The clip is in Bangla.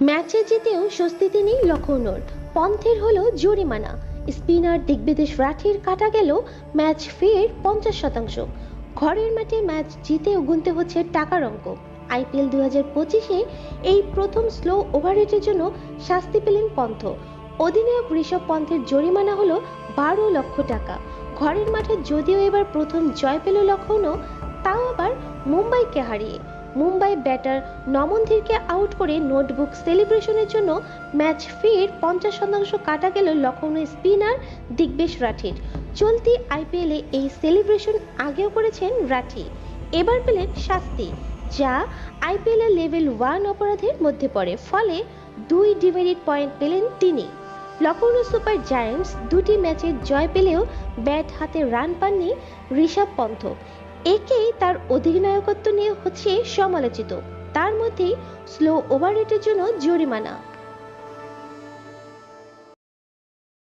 ম্যাচে জিতেও স্বস্তিতে নেই লখনৌর। পন্থের হলো জরিমানা। স্পিনার দিগ্বিদেশ রাঠির কাটা গেল ম্যাচ ফের 50%। ঘরের মাঠে ম্যাচ জিতেও গুনতে হচ্ছে টাকার অঙ্ক। আইপিএল 2025-এ এই প্রথম স্লো ওভাররেটের জন্য শাস্তি পেলেন পন্থ। অধিনায়ক ঋষভ পন্থের জরিমানা হলো 12 লক্ষ টাকা। ঘরের মাঠে যদিও এবার প্রথম জয় পেল লখনৌ, তাও আবার মুম্বাইকে হারিয়ে। মুম্বাই ব্যাটার নমনধীরকে আউট করে নোটবুক সেলিব্রেশনের জন্য ম্যাচ ফের 50% কাটা গেল লখনৌ স্পিনার দিগ্বেশ রাঠির। চলতি আইপিএলে এই সেলিব্রেশন আগেও করেছেন রাঠি, এবার পেলেন শাস্তি, যা আইপিএলের লেভেল 1 অপরাধের মধ্যে পড়ে। ফলে 2 ডিমেরিট পয়েন্ট পেলেন তিনি। লখনৌ সুপার জায়ান্টস দুটি ম্যাচে জয় পেলেও ব্যাট হাতে রান পাননি ঋষভ পন্থ। একেই তার অধিনায়কত্ব নিয়ে হচ্ছে সমালোচিত, তার মধ্যেই স্লো ওভার রেটের জন্য জরিমানা।